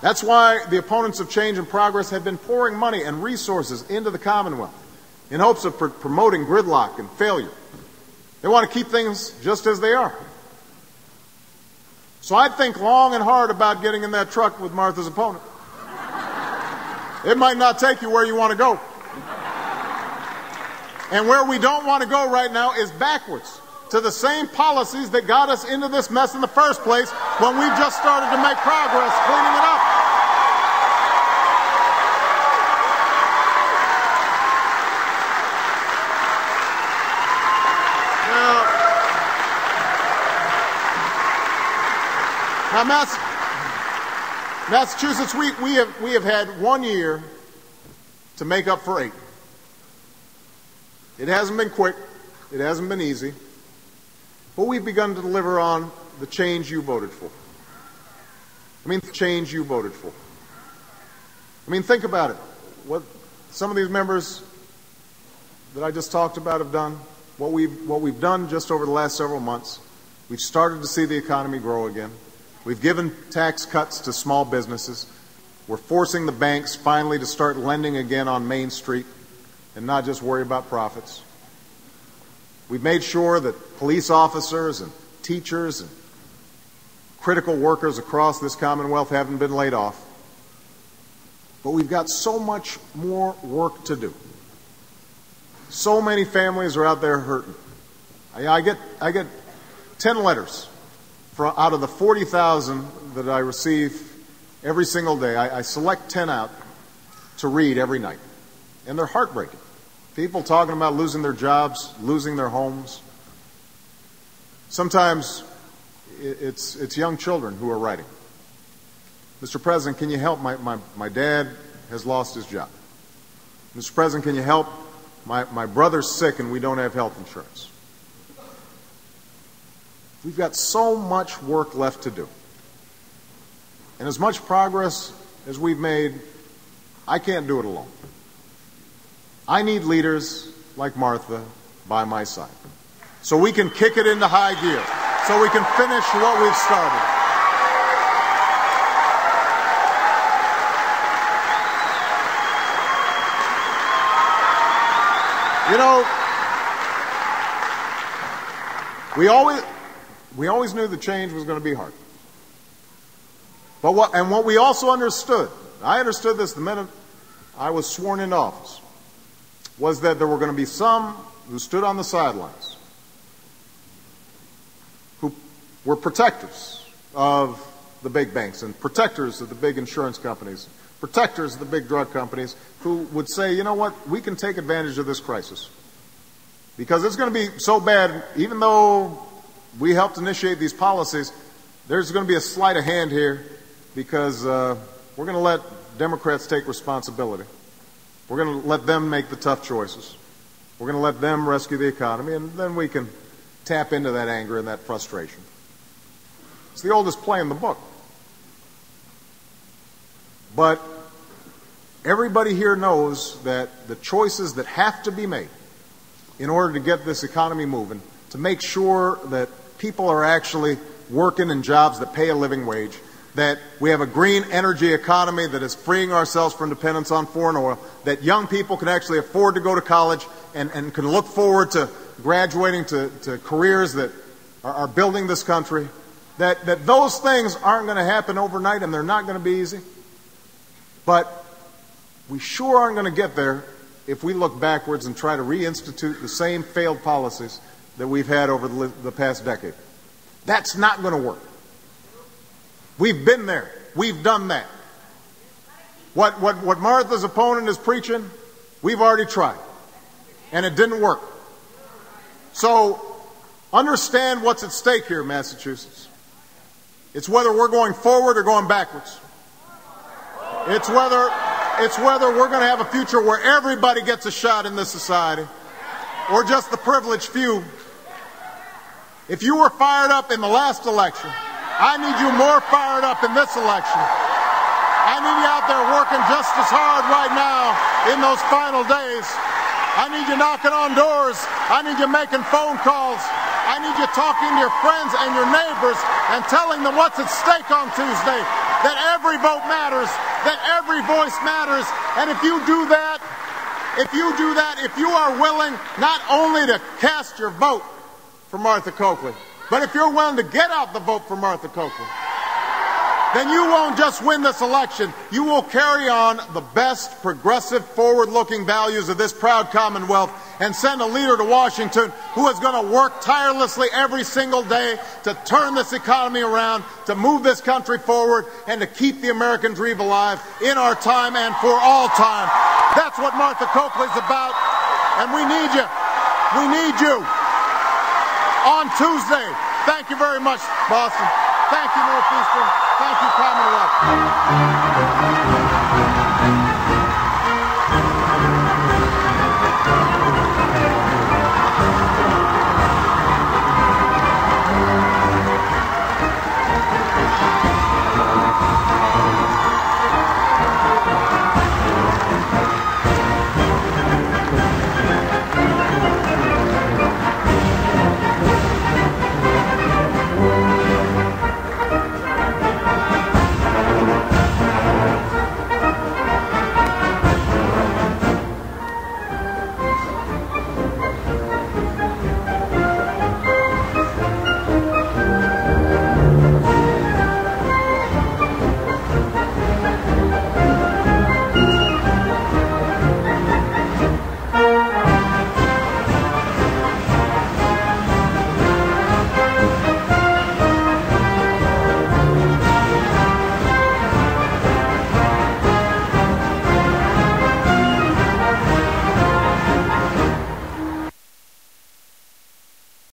That's why the opponents of change and progress have been pouring money and resources into the Commonwealth in hopes of promoting gridlock and failure. They want to keep things just as they are. So I'd think long and hard about getting in that truck with Martha's opponent. It might not take you where you want to go. And where we don't want to go right now is backwards to the same policies that got us into this mess in the first place when we just started to make progress cleaning it up. Now, Massachusetts, we have had 1 year to make up for 8. It hasn't been quick. It hasn't been easy. But we've begun to deliver on the change you voted for. The change you voted for. Think about it. What some of these members that I just talked about have done, what we've done just over the last several months, we've started to see the economy grow again. We've given tax cuts to small businesses. We're forcing the banks finally to start lending again on Main Street and not just worry about profits. We've made sure that police officers and teachers and critical workers across this Commonwealth haven't been laid off. But we've got so much more work to do. So many families are out there hurting. I get 10 letters out of the 40,000 that I receive every single day. I select 10 out to read every night. And they're heartbreaking. People talking about losing their jobs, losing their homes. Sometimes it's young children who are writing. Mr. President, can you help? My dad has lost his job. Mr. President, can you help? My brother's sick and we don't have health insurance. We've got so much work left to do. And as much progress as we've made, I can't do it alone. I need leaders like Martha by my side so we can kick it into high gear, so we can finish what we've started. We always knew the change was going to be hard. But what we also understood, I understood this the minute I was sworn into office, was that there were going to be some who stood on the sidelines, who were protectors of the big banks and protectors of the big insurance companies, protectors of the big drug companies, who would say, you know what, we can take advantage of this crisis. Because it's going to be so bad, even though we helped initiate these policies, there's going to be a sleight of hand here because we're going to let Democrats take responsibility. We're going to let them make the tough choices. We're going to let them rescue the economy, and then we can tap into that anger and that frustration. It's the oldest play in the book. But everybody here knows that the choices that have to be made in order to get this economy moving, to make sure that people are actually working in jobs that pay a living wage, that we have a green energy economy that is freeing ourselves from dependence on foreign oil, that young people can actually afford to go to college and can look forward to graduating to careers that are building this country, that those things aren't going to happen overnight and they're not going to be easy. But we sure aren't going to get there if we look backwards and try to reinstitute the same failed policies that we've had over the past decade. That's not going to work. We've been there. We've done that. What Martha's opponent is preaching, we've already tried. And it didn't work. So understand what's at stake here, Massachusetts. It's whether we're going forward or going backwards. It's whether we're going to have a future where everybody gets a shot in this society or just the privileged few. If you were fired up in the last election, I need you more fired up in this election. I need you out there working just as hard right now in those final days. I need you knocking on doors. I need you making phone calls. I need you talking to your friends and your neighbors and telling them what's at stake on Tuesday. that every vote matters, that every voice matters. And if you do that, if you are willing not only to cast your vote for Martha Coakley, but if you're willing to get out the vote for Martha Coakley, then you won't just win this election, you will carry on the best progressive, forward-looking values of this proud Commonwealth and send a leader to Washington who is going to work tirelessly every single day to turn this economy around, to move this country forward, and to keep the American dream alive in our time and for all time. That's what Martha Coakley's about, and we need you. We need you on Tuesday. Thank you very much, Boston. Thank you, Northeastern. Thank you, Commonwealth.